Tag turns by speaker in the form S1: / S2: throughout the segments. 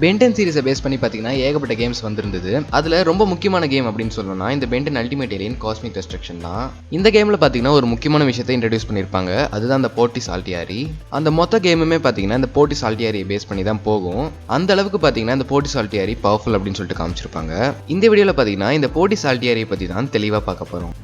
S1: Ben 10 சீரிஸை base பண்ணி பார்த்தீங்கன்னா ஏகப்பட்ட கேம்ஸ் வந்திருந்தது. அதில் ரொம்ப முக்கியமான கேம் அப்படின்னு சொல்லணும்னா இந்த Ben 10 ultimate alien cosmic destruction தான். இந்த கேமில் பார்த்தீங்கன்னா ஒரு முக்கியமான விஷயத்தை இன்ட்ரடியூஸ் பண்ணியிருப்பாங்க. அதுதான் அந்த போர்ட்டிஸ் ஆல்டியாரி. அந்த மொத்த கேமுமே பார்த்தீங்கன்னா இந்த போர்ட்டிஸ் ஆல்டியாரியை பேஸ் பண்ணி தான் போகும். அந்த அளவுக்கு பார்த்தீங்கன்னா இந்த போர்ட்டிஸ் ஆல்டியாரி பவர்ஃபுல் அப்படின்னு சொல்லிட்டு காமிச்சிருப்பாங்க. இந்த வீடியோவில் பார்த்தீங்கன்னா இந்த போர்ட்டிஸ் ஆல்டியாரியை பற்றி தான் தெளிவாக பார்க்க போகிறோம்.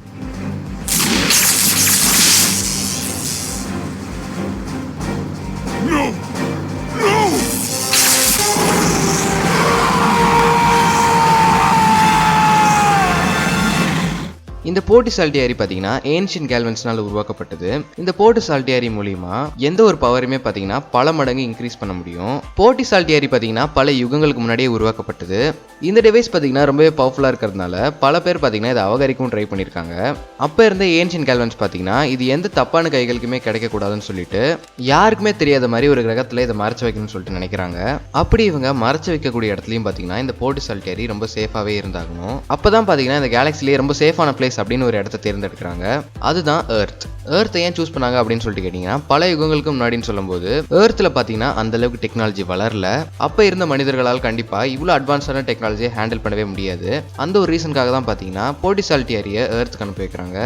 S1: இந்த போர்ட்டிஸ் ஆல்டியாரி பார்த்தீங்கன்னா ஏன்ஷியன்ட் கேல்வன்ஸ்னால உருவாக்கப்பட்டது. இந்த போர்ட்டிஸ் ஆல்டியாரி மூலியமா எந்த ஒரு பவருமே பார்த்தீங்கன்னா பல மடங்கு இன்க்ரீஸ் பண்ண முடியும். போர்ட்டிஸ் ஆல்டியாரி பார்த்தீங்கன்னா பல யுகங்களுக்கு முன்னாடியே உருவாக்கப்பட்டது. இந்த டிவைஸ் பார்த்தீங்கன்னா ரொம்பவே பவர்ஃபுல்லாக இருக்கிறதுனால பல பேர் பார்த்தீங்கன்னா இதை அபகரிக்கவும் ட்ரை பண்ணியிருக்காங்க. அப்போ இருந்த ஏன்ஷியன்ட் கேல்வன்ஸ் பார்த்தீங்கன்னா இது எந்த தப்பான கைகளுக்குமே கிடைக்கக்கூடாதுன்னு சொல்லிட்டு யாருக்குமே தெரியாத மாதிரி ஒரு கிரகத்தில் இதை மறைச்சு வைக்கணும்னு சொல்லிட்டு நினைக்கிறாங்க. அப்படி இவங்க மறைச்சு வைக்கக்கூடிய இடத்துலையும் பார்த்தீங்கன்னா இந்த போர்ட்டிஸ் ஆல்டியாரி ரொம்ப சேஃபாகவே இருந்தாகணும். அப்போதான் பார்த்தீங்கன்னா இந்த கேலக்சிலேயே ரொம்ப சேஃபான பிளேஸ் அப்படின்னு ஒரு இடத்தை தேர்ந்தெடுக்கிறாங்க. அதுதான் எர்த். எர்த்தை ஏன் சூஸ் பண்ணாங்க அப்படின்னு சொல்லிட்டு கேட்டீங்கன்னா பல யுகங்களுக்கு முன்னாடின்னு சொல்லும்போது எர்த்ல பாத்தீங்கன்னா அந்த அளவுக்கு டெக்னாலஜி வளரல. அப்ப இருந்த மனிதர்களால் கண்டிப்பா இவ்வளவு அட்வான்ஸான டெக்னாலஜியை ஹேண்டில் பண்ணவே முடியாது. அந்த ஒரு ரீசனுக்காக தான் பாத்தீங்கன்னா போர்ட்டிஸ் ஆல்டியாரியை எர்த்துக்கு அனுப்பி வைக்கிறாங்க.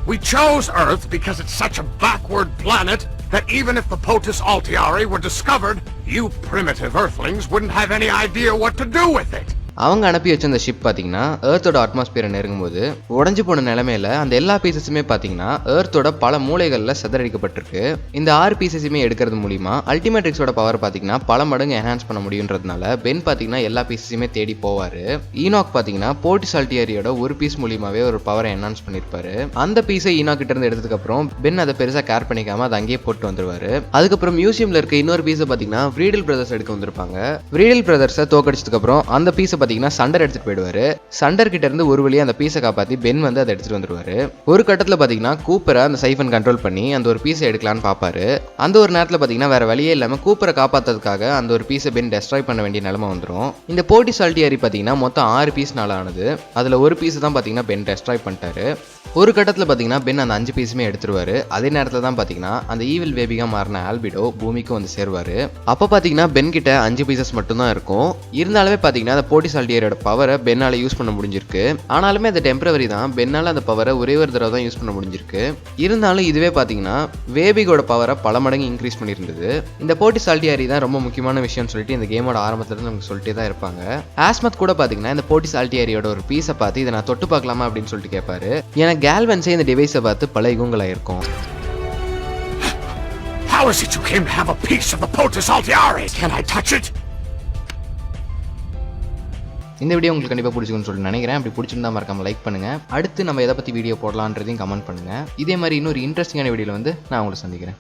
S2: We chose Earth because it's such a backward planet that even if the Potus Altiari were discovered, you primitive Earthlings wouldn't have any idea what to do with it.
S1: அவங்க அனுப்பி வச்ச அந்த ஷிப் பார்த்தீங்கன்னா எர்த்தோட அட்மாஸ்பியரை நெருங்கும்போது உடஞ்சு போன நிலைமையில அந்த எல்லா பீசஸுமே பார்த்தீங்கன்னா எர்த்தோட பல மூலைகளில் சிதறடிக்கப்பட்டிருக்கு. இந்த 6 பீசஸுமே எடுக்கிறது மூலியமா அல்டிமேட்ரிக்ஸோட பவர் பார்த்தீங்கன்னா பல மடங்கு என்ஹான்ஸ் பண்ண முடியுன்றதுனால பென் பார்த்தீங்கன்னா எல்லா பீசஸுமே தேடி போவாரு. ஈனாக் பார்த்தீங்கன்னா போர்ட்டிஸ் ஆல்டியாரியோட ஒரு பீஸ் மூலியமாவே ஒரு பவரை என்ஹான்ஸ் பண்ணியிருப்பாரு. அந்த பீஸை ஈனாக் கிட்ட இருந்து எடுத்ததுக்கு அப்புறம் பென் அதை பெருசாக கேர் பண்ணிக்காம அதை அங்கேயே போட்டு வந்துருவாரு. அதுக்கப்புறம் மியூசியம்ல இருக்க இன்னொரு பீஸை பார்த்தீங்கன்னா விரீடல் பிரதர்ஸ் எடுக்க வந்திருப்பாங்க. விரீடல் பிரதர்ஸை தோக்கடிச்சதுக்கு அப்புறம் அந்த பீஸை சண்டர் எடுத்துட்டு போயிடுவாரு. சண்டர் கிட்ட இருந்து ஒரு வழியா அந்த பீஸை காப்பாத்தி பென் வந்து அதை எடுத்துட்டு வந்துருவாரு. ஒரு கட்டத்துல பாத்தீங்கன்னா கூப்பரை அந்த சைஃபன் கண்ட்ரோல் பண்ணி அந்த ஒரு பீஸை எடுக்கலான்னு பாப்பாரு. அந்த ஒரு நேரத்துல பாத்தீங்கன்னா வேற வழியே இல்லாம கூப்பரை காப்பாத்துறதுக்காக அந்த ஒரு பீஸை பென் டெஸ்ட்ராய் பண்ண வேண்டிய நிலைமை வந்துடும். இந்த போர்ட்டிஸ் ஆல்டியாரி பாத்தீங்கன்னா மொத்தம் 6 பீஸ்னால ஆனது. அதுல ஒரு பீஸ் தான் பாத்தீங்கன்னா பென் டெஸ்ட்ராய் பண்ணிட்டாரு. ஒரு கட்டத்துல பாத்தீங்கன்னா பென் அந்த 5 பீஸுமே எடுத்துருவாரு. அதே நேரத்துல தான் பாத்தீங்கன்னா அந்த ஈவில் பேபிகா மாறின ஆல்பிடோ பூமிக்கு வந்து சேருவாரு. அப்ப பாத்தீங்கன்னா பென் கிட்ட 5 பீசஸ் மட்டும் தான் இருக்கும். இருந்தாலுமே பாத்தீங்கன்னா அந்த போர்ட்டிஸ் ஆல்டியாரியோட பவரை பென்னால யூஸ் பண்ண முடிஞ்சிருக்கு. ஆனாலுமே அது டெம்பரவரி தான். பென்னால அந்த பவரை ஒரே ஒரு தடவை தான் யூஸ் பண்ண முடிஞ்சிருக்கு. இருந்தாலும் இதுவே பாத்தீங்கன்னா வேபிகோட பவரை பல மடங்கு இன்க்ரீஸ் பண்ணியிருந்தது. இந்த போர்ட்டிஸ் ஆல்டியாரி தான் ரொம்ப முக்கியமான விஷயம்னு சொல்லிட்டு இந்த கேமோட ஆரம்பத்துல இருந்து நமக்கு சொல்லிட்டே தான் இருப்பாங்க. ஆஸ்மத் கூட பாத்தீங்கன்னா இந்த போர்ட்டிஸ் ஆல்டியாரியோட ஒரு பீஸை பார்த்து இதை நான் தொட்டு பார்க்கலாமா அப்படின்னு சொல்லிட்டு கேட்பாரு. எனக்கு கேல்வன்ஸே இந்த டிவைஸை பார்த்து பல யுகங்களாயிருக்கும்.
S2: How is it you came to have a piece of the Potus Altiari? Can I touch it?
S1: இந்த வீடியோ உங்களுக்கு கண்டிப்பாக பிடிச்சிக்குன்னு சொல்லிட்டு நினைக்கிறேன். அப்படி பிடிச்சிருந்தா மறக்காம லைக் பண்ணுங்க. அடுத்து நம்ம எதை பற்றி வீடியோ போடலான்றதையும் கமெண்ட் பண்ணுங்க. இதே மாதிரி இன்னொரு இன்ட்ரெஸ்டிங்கான வீடியோவில் வந்து நான் உங்களை சந்திக்கிறேன்.